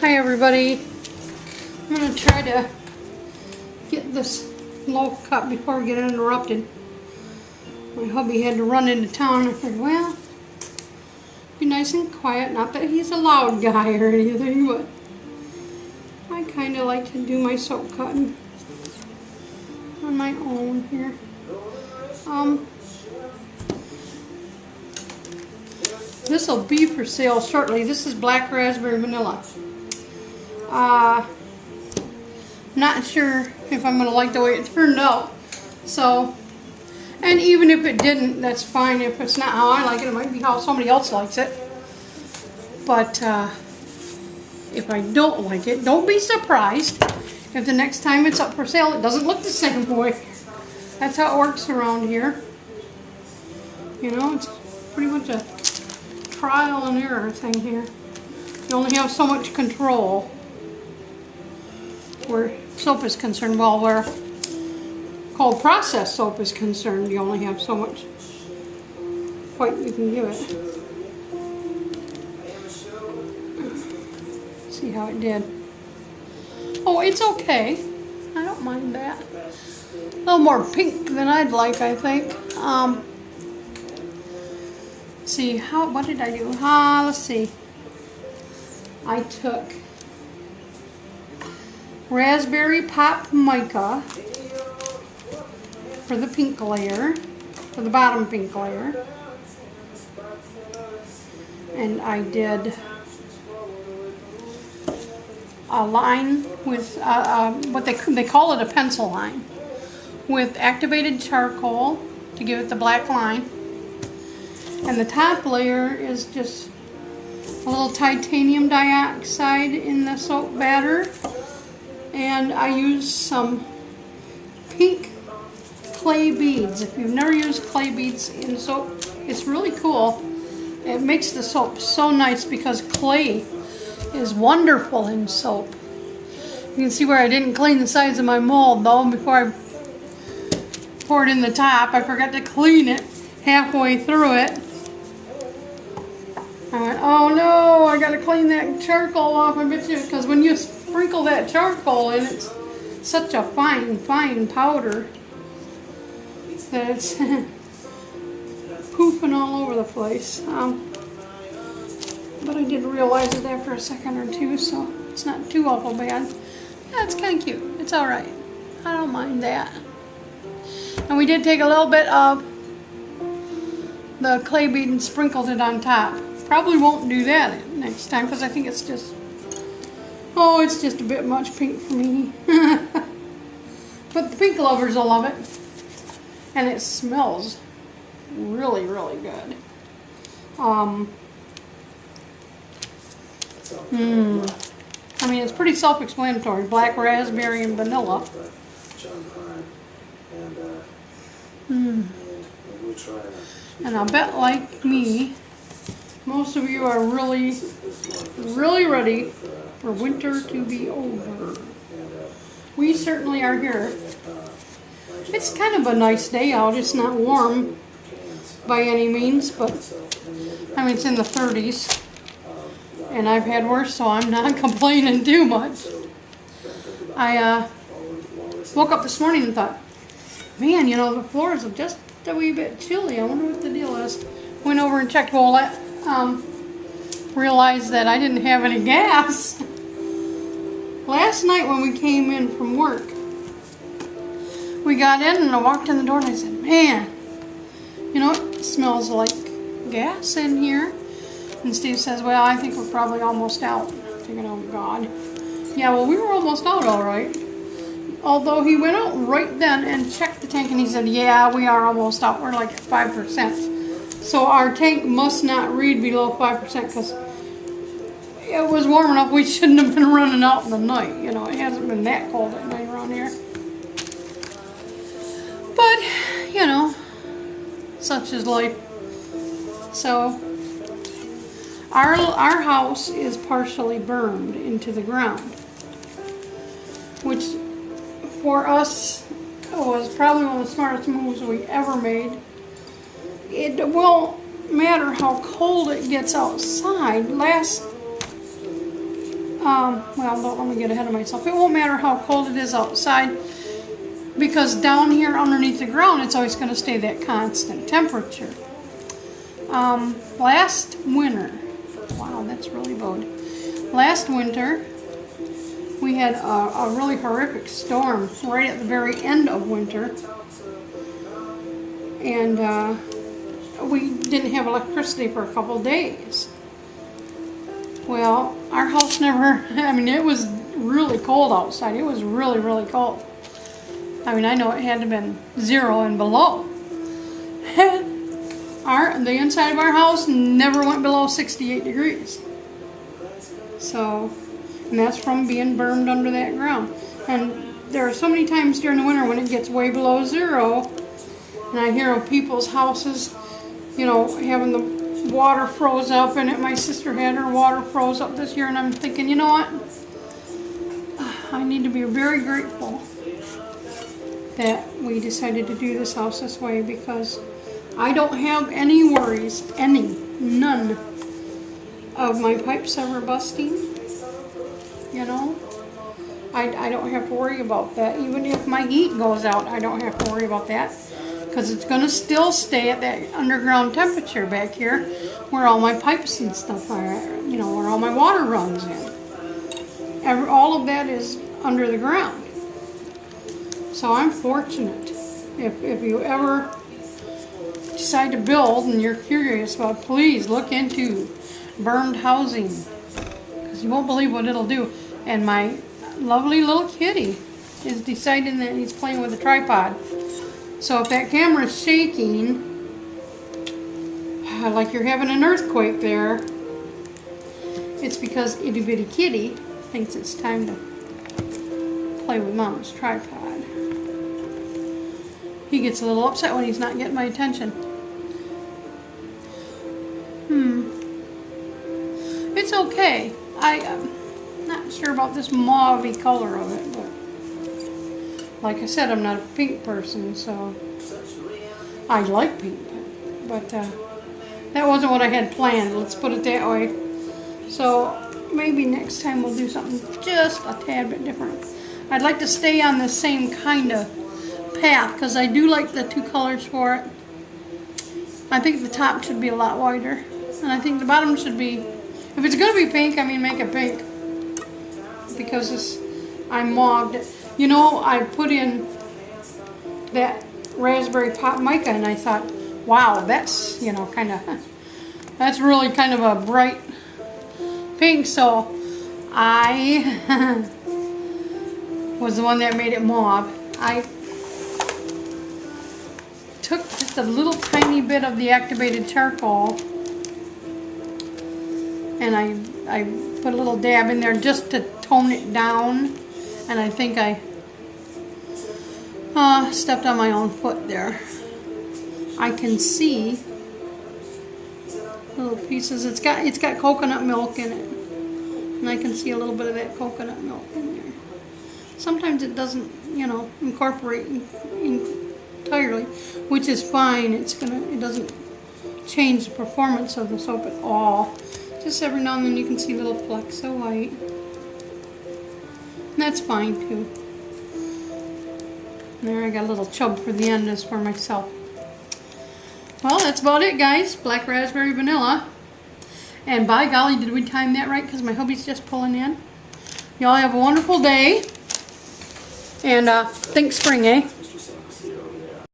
Hi everybody. I'm going to try to get this loaf cut before we get interrupted. My hubby had to run into town. I said, well, be nice and quiet. Not that he's a loud guy or anything, but I kind of like to do my soap cutting on my own here. This will be for sale shortly. This is black raspberry vanilla. Not sure if I'm going to like the way it turned out. So, and even if it didn't, that's fine. If it's not how I like it, it might be how somebody else likes it. But if I don't like it, don't be surprised if the next time it's up for sale, it doesn't look the same way. That's how it works around here. You know, it's pretty much a trial and error thing here. You only have so much control where soap is concerned. Well, where cold processed soap is concerned, you only have so much fight you can give it. See how it did. Oh, it's okay. I don't mind that. A little more pink than I'd like, I think. See, what did I do? Let's see. I took raspberry pop mica for the pink layer, for the bottom pink layer. And I did a line with what they call it, a pencil line, with activated charcoal to give it the black line. And the top layer is just a little titanium dioxide in the soap batter. And I used some pink clay beads. If you've never used clay beads in soap, it's really cool. It makes the soap so nice because clay is wonderful in soap. You can see where I didn't clean the sides of my mold though before I poured in the top. I forgot to clean it halfway through it. I went, oh no, I gotta clean that charcoal off. I bet you, because when you sprinkle that charcoal in, it's such a fine powder that it's poofing all over the place. But I did realize it after a second or two, so it's not too awful bad. Yeah, it's kind of cute. It's alright. I don't mind that. And we did take a little bit of the clay bead and sprinkled it on top. Probably won't do that next time because I think it's just, it's just a bit much pink for me. But the pink lovers will love it. And it smells really, really good. I mean, it's pretty self-explanatory. Black raspberry and vanilla. And I bet, like me, most of you are really, really ready for winter to be over. We certainly are here. It's kind of a nice day out. It's not warm by any means, but I mean, it's in the 30s. And I've had worse, so I'm not complaining too much. I woke up this morning and thought, man, you know, the floors are just a wee bit chilly. I wonder what the deal is. Went over and checked. Well, realized that I didn't have any gas. Last night when we came in from work, we got in and I walked in the door and I said, man, you know, it smells like gas in here. And Steve says, well, I think we're probably almost out. I'm thinking, oh God. Yeah, well, we were almost out all right. Although he went out right then and checked the tank and he said, yeah, we are almost out. We're like at 5%. So our tank must not read below 5% because it was warm enough. We shouldn't have been running out in the night. You know, it hasn't been that cold at night around here. But, you know, such is life. So, our house is partially burned into the ground, which for us was probably one of the smartest moves we ever made. It won't matter how cold it gets outside. well, don't let me get ahead of myself. It won't matter how cold it is outside, because down here underneath the ground, it's always going to stay that constant temperature. Last winter, wow, that's really bad. Last winter, we had a really horrific storm right at the very end of winter. And we didn't have electricity for a couple days. Well, our house never, I mean, it was really cold outside. It was really, really cold. I mean, I know it had to have been 0 and below. The inside of our house never went below 68 degrees. So, and that's from being burned under that ground. And there are so many times during the winter when it gets way below 0, and I hear of people's houses, you know, having the water froze up in it. My sister had her water froze up this year, and I'm thinking, you know what? I need to be very grateful that we decided to do this house this way, because I don't have any worries, none, of my pipes ever busting, you know. I don't have to worry about that. Even if my heat goes out, I don't have to worry about that, because it's going to still stay at that underground temperature back here where all my pipes and stuff are, you know, where all my water runs in. All of that is under the ground. So I'm fortunate. If you ever decide to build and you're curious about, please look into burned housing, because you won't believe what it'll do. And my lovely little kitty is deciding that he's playing with a tripod. So if that camera is shaking, like you're having an earthquake there, it's because itty bitty kitty thinks it's time to play with Mama's tripod. He gets a little upset when he's not getting my attention. It's okay. I'm not sure about this mauve-y color of it, but like I said, I'm not a pink person, so I like pink, but that wasn't what I had planned, let's put it that way. So maybe next time we'll do something just a tad bit different. I'd like to stay on the same kind of path, because I do like the 2 colors for it. I think the top should be a lot wider, and I think the bottom should be, if it's going to be pink, I mean make it pink, because I mauved it. You know, I put in that raspberry pop mica, and I thought, wow, that's, you know, kind of, that's really kind of a bright pink, so I was the one that made it mauve. I took just a little tiny bit of the activated charcoal, and I put a little dab in there just to tone it down, and I think I stepped on my own foot there. I can see little pieces. It's got coconut milk in it, and I can see a little bit of that coconut milk in there. Sometimes it doesn't, you know, incorporate entirely, which is fine. It doesn't change the performance of the soap at all. Just every now and then you can see little flecks of white. And that's fine too. There, I got a little chub for the end, as for myself. Well, that's about it, guys. Black raspberry vanilla. And by golly, did we time that right? Because my hubby's just pulling in. Y'all have a wonderful day. And think spring, eh?